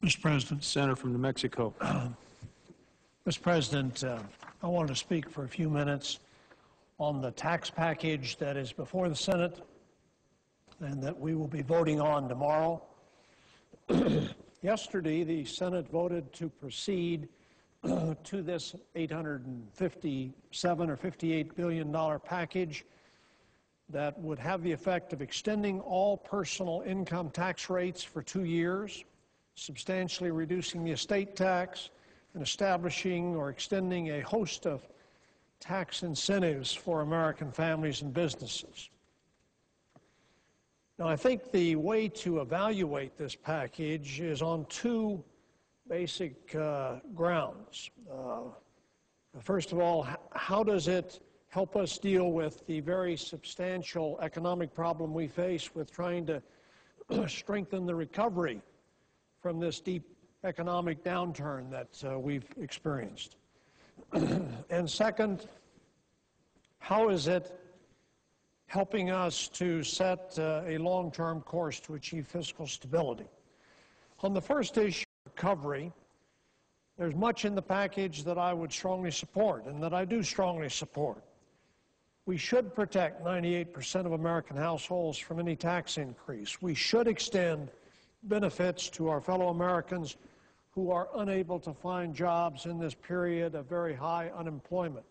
Mr. President. Senator from New Mexico. Mr. President, I wanted to speak for a few minutes on the tax package that is before the Senate and that we will be voting on tomorrow. Yesterday, the Senate voted to proceed to this $857 or $58 billion package that would have the effect of extending all personal income tax rates for 2 years, substantially reducing the estate tax, and establishing or extending a host of tax incentives for American families and businesses. Now, I think the way to evaluate this package is on two basic grounds. First of all, how does it help us deal with the very substantial economic problem we face with trying to strengthen the recovery from this deep economic downturn that we've experienced? And second, how is it helping us to set a long-term course to achieve fiscal stability? On the first issue, recovery, there's much in the package that I would strongly support and that I do strongly support. We should protect 98% of American households from any tax increase. We should extend benefits to our fellow Americans who are unable to find jobs in this period of very high unemployment.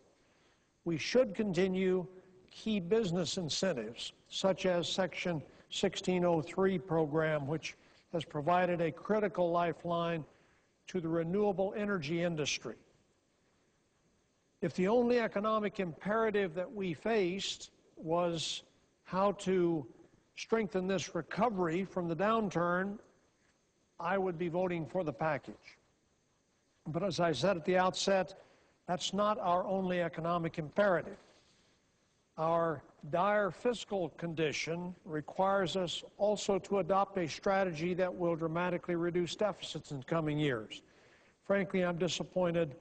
We should continue key business incentives, such as Section 1603 program, which has provided a critical lifeline to the renewable energy industry. If the only economic imperative that we faced was how to strengthen this recovery from the downturn, I would be voting for the package. But as I said at the outset, that's not our only economic imperative. Our dire fiscal condition requires us also to adopt a strategy that will dramatically reduce deficits in coming years. Frankly, I'm disappointed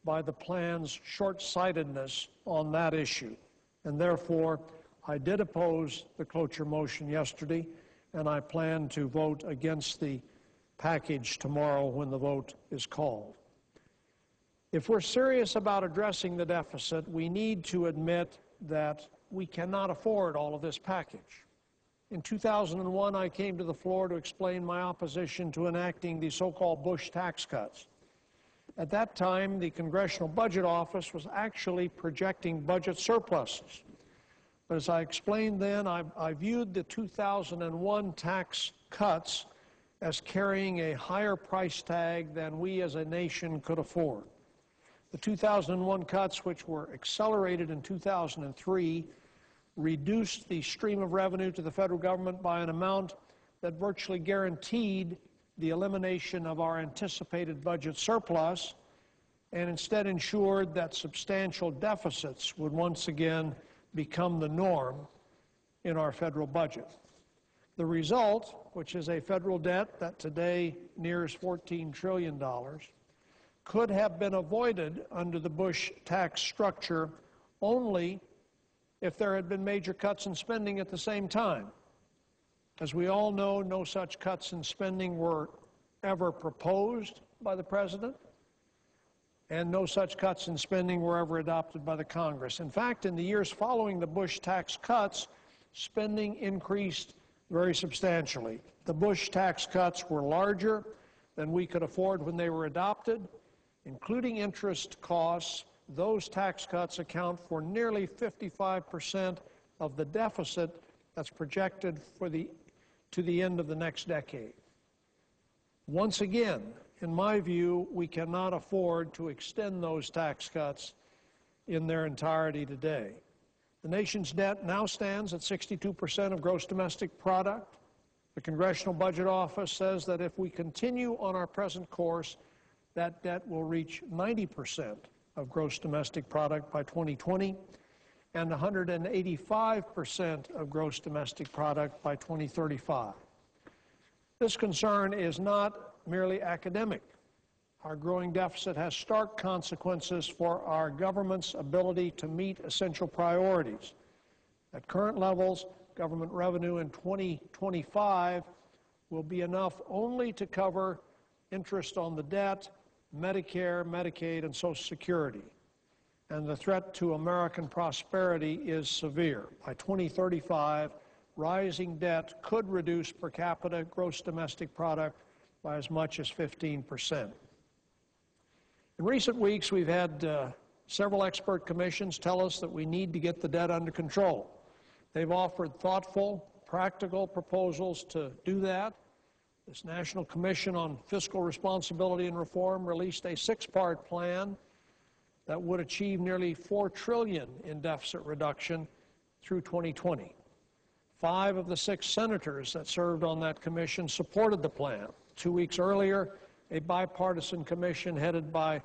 by the plan's short-sightedness on that issue, and therefore I did oppose the cloture motion yesterday, and I plan to vote against the package tomorrow when the vote is called. If we're serious about addressing the deficit, we need to admit that we cannot afford all of this package. In 2001, I came to the floor to explain my opposition to enacting the so-called Bush tax cuts. At that time, the Congressional Budget Office was actually projecting budget surpluses. But as I explained then, I viewed the 2001 tax cuts as carrying a higher price tag than we as a nation could afford. The 2001 cuts, which were accelerated in 2003, reduced the stream of revenue to the federal government by an amount that virtually guaranteed the elimination of our anticipated budget surplus, and instead ensured that substantial deficits would once again become the norm in our federal budget. The result, which is a federal debt that today nears $14 trillion, could have been avoided under the Bush tax structure only if there had been major cuts in spending at the same time. As we all know, no such cuts in spending were ever proposed by the President, and no such cuts in spending were ever adopted by the Congress. In fact, in the years following the Bush tax cuts, spending increased very substantially. The Bush tax cuts were larger than we could afford when they were adopted. Including interest costs, those tax cuts account for nearly 55% of the deficit that's projected to the end of the next decade. Once again, in my view, we cannot afford to extend those tax cuts in their entirety today. The nation's debt now stands at 62% of gross domestic product. The Congressional Budget Office says that if we continue on our present course, that debt will reach 90% of gross domestic product by 2020 and 185% of gross domestic product by 2035. This concern is not merely academic. Our growing deficit has stark consequences for our government's ability to meet essential priorities. At current levels, government revenue in 2025 will be enough only to cover interest on the debt, Medicare, Medicaid, and Social Security. And the threat to American prosperity is severe. By 2035, rising debt could reduce per capita gross domestic product by as much as 15%. In recent weeks, we've had several expert commissions tell us that we need to get the debt under control. They've offered thoughtful, practical proposals to do that. This National Commission on Fiscal Responsibility and Reform released a 6-part plan that would achieve nearly $4 trillion in deficit reduction through 2020. 5 of the 6 senators that served on that commission supported the plan. 2 weeks earlier, a bipartisan commission headed by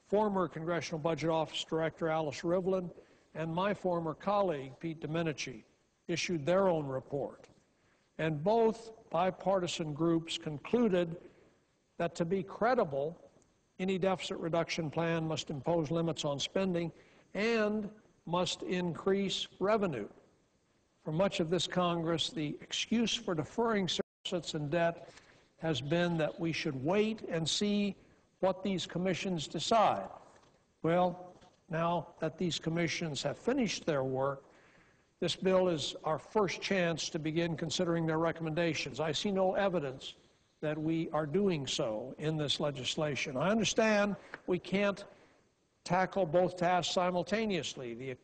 former Congressional Budget Office Director Alice Rivlin and my former colleague Pete Domenici issued their own report. And both bipartisan groups concluded that to be credible, any deficit reduction plan must impose limits on spending and must increase revenue. For much of this Congress, the excuse for deferring deficits and debt has been that we should wait and see what these commissions decide. Well, now that these commissions have finished their work, this bill is our first chance to begin considering their recommendations. I see no evidence that we are doing so in this legislation. I understand we can't tackle both tasks simultaneously,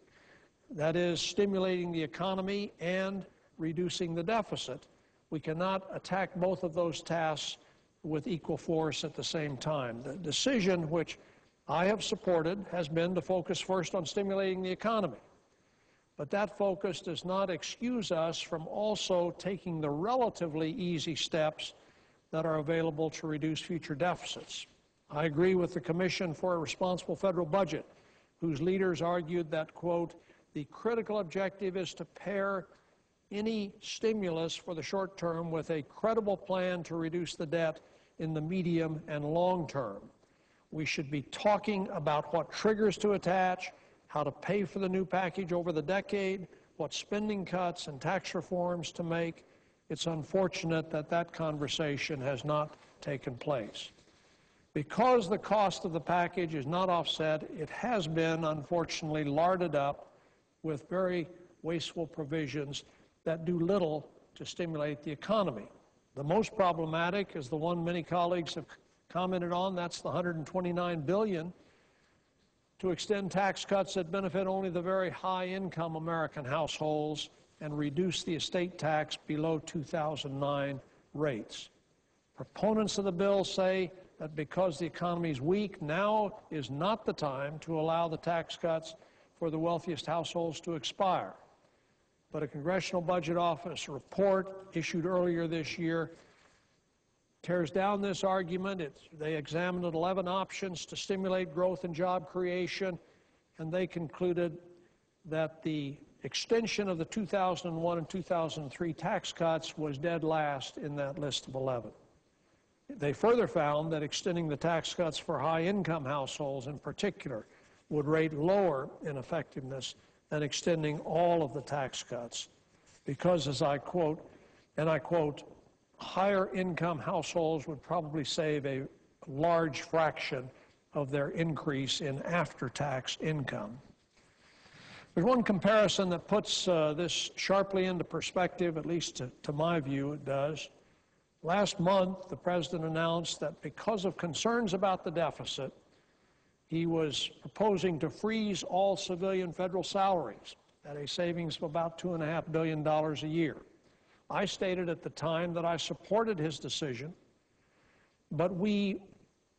that is, stimulating the economy and reducing the deficit. We cannot attack both of those tasks with equal force at the same time. The decision, which I have supported, has been to focus first on stimulating the economy. But that focus does not excuse us from also taking the relatively easy steps that are available to reduce future deficits. I agree with the Commission for a Responsible Federal Budget, whose leaders argued that, quote, the critical objective is to pair any stimulus for the short term with a credible plan to reduce the debt in the medium and long term. We should be talking about what triggers to attach, how to pay for the new package over the decade, what spending cuts and tax reforms to make. It's unfortunate that that conversation has not taken place. Because the cost of the package is not offset, it has been, unfortunately, larded up with very wasteful provisions that do little to stimulate the economy. The most problematic is the one many colleagues have commented on, that's the $129 billion to extend tax cuts that benefit only the very high-income American households and reduce the estate tax below 2009 rates. Proponents of the bill say that because the economy is weak, now is not the time to allow the tax cuts for the wealthiest households to expire. But a Congressional Budget Office report issued earlier this year tears down this argument. They examined 11 options to stimulate growth and job creation, and they concluded that the extension of the 2001 and 2003 tax cuts was dead last in that list of 11. They further found that extending the tax cuts for high-income households in particular would rate lower in effectiveness than extending all of the tax cuts because, as I quote, and I quote, higher income households would probably save a large fraction of their increase in after-tax income. There's one comparison that puts this sharply into perspective, at least to my view it does. Last month, the President announced that because of concerns about the deficit, he was proposing to freeze all civilian federal salaries at a savings of about $2.5 billion a year. I stated at the time that I supported his decision, but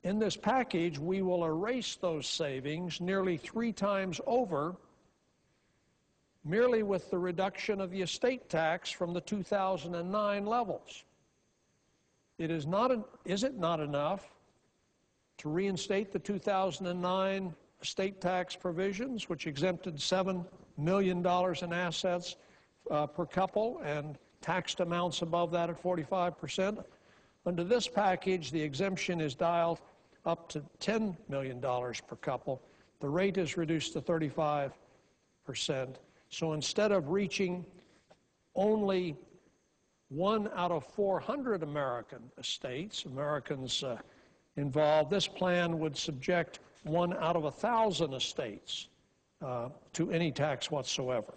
in this package, we will erase those savings nearly 3 times over merely with the reduction of the estate tax from the 2009 levels. Is it not enough to reinstate the 2009 estate tax provisions, which exempted $7 million in assets per couple and taxed amounts above that at 45%? Under this package, the exemption is dialed up to $10 million per couple. The rate is reduced to 35%. So instead of reaching only 1 out of 400 American estates, Americans involved, this plan would subject 1 out of 1,000 estates to any tax whatsoever.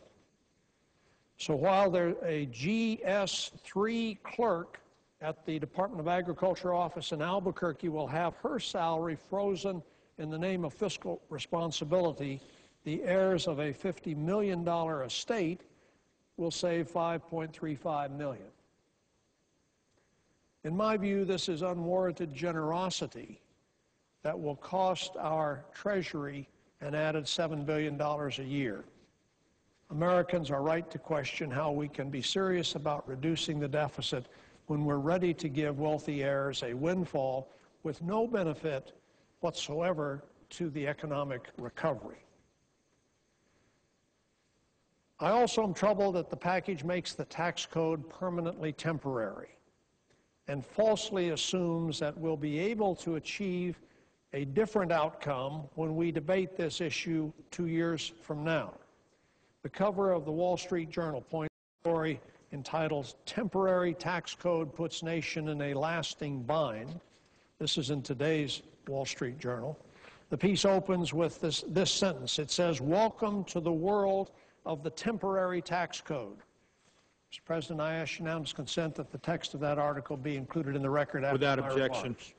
So while a GS3 clerk at the Department of Agriculture office in Albuquerque will have her salary frozen in the name of fiscal responsibility, the heirs of a $50 million estate will save $5.35 million. In my view, this is unwarranted generosity that will cost our Treasury an added $7 billion a year. Americans are right to question how we can be serious about reducing the deficit when we're ready to give wealthy heirs a windfall with no benefit whatsoever to the economic recovery. I also am troubled that the package makes the tax code permanently temporary and falsely assumes that we'll be able to achieve a different outcome when we debate this issue 2 years from now. The cover of the Wall Street Journal points to a story entitled "Temporary Tax Code Puts Nation in a Lasting Bind." This is in today's Wall Street Journal. The piece opens with this sentence. It says, "Welcome to the world of the temporary tax code." Mr. President, I ask unanimous consent that the text of that article be included in the record after Without my objection. remarks.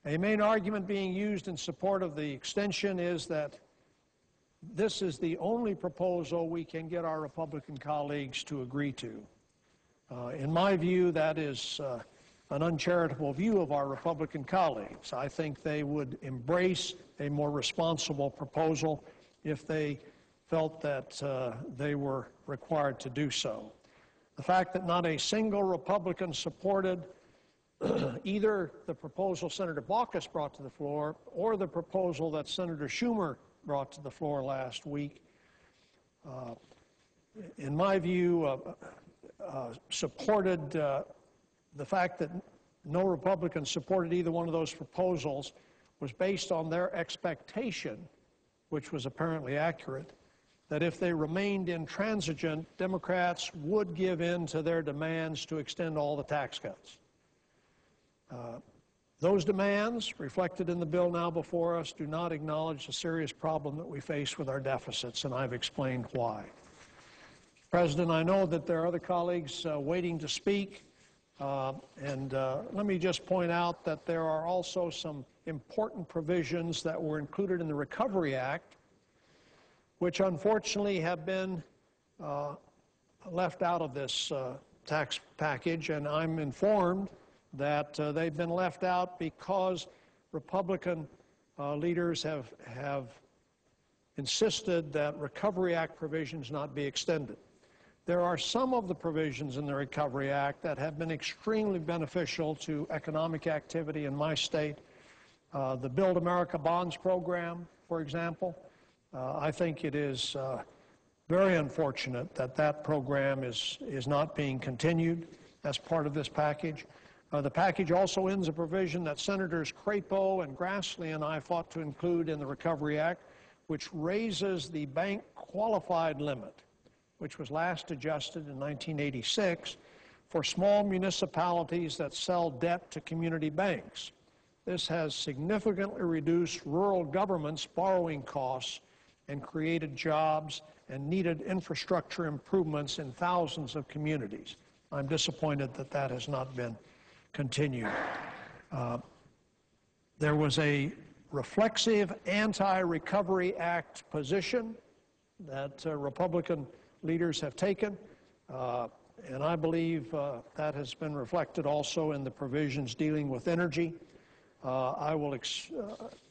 A main argument being used in support of the extension is that this is the only proposal we can get our Republican colleagues to agree to. In my view, that is an uncharitable view of our Republican colleagues. I think they would embrace a more responsible proposal if they felt that they were required to do so. The fact that not a single Republican supported either the proposal Senator Baucus brought to the floor or the proposal that Senator Schumer brought to the floor last week, in my view, supported the fact that no Republican supported either one of those proposals was based on their expectation, which was apparently accurate, that if they remained intransigent, Democrats would give in to their demands to extend all the tax cuts. Those demands, reflected in the bill now before us, do not acknowledge the serious problem that we face with our deficits, and I've explained why. President, I know that there are other colleagues waiting to speak, and let me just point out that there are also some important provisions that were included in the Recovery Act, which unfortunately have been left out of this tax package, and I'm informed that they've been left out because Republican leaders have insisted that Recovery Act provisions not be extended. There are some of the provisions in the Recovery Act that have been extremely beneficial to economic activity in my state. The Build America Bonds program, for example, I think it is very unfortunate that that program is not being continued as part of this package. The package also ends a provision that Senators Crapo and Grassley and I fought to include in the Recovery Act, which raises the bank qualified limit, which was last adjusted in 1986, for small municipalities that sell debt to community banks. This has significantly reduced rural governments' borrowing costs and created jobs and needed infrastructure improvements in thousands of communities. I'm disappointed that that has not been continued. There was a reflexive anti-Recovery Act position that Republican leaders have taken, and I believe that has been reflected also in the provisions dealing with energy. I will,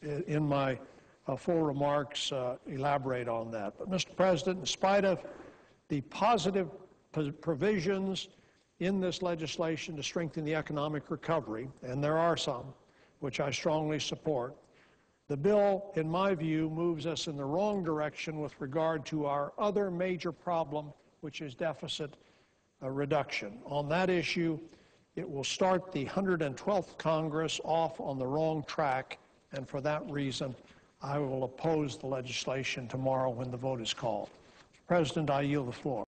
in my full remarks, elaborate on that. But, Mr. President, in spite of the positive provisions in this legislation to strengthen the economic recovery, and there are some, which I strongly support, the bill, in my view, moves us in the wrong direction with regard to our other major problem, which is deficit reduction. On that issue, it will start the 112th Congress off on the wrong track, and for that reason, I will oppose the legislation tomorrow when the vote is called. Mr. President, I yield the floor.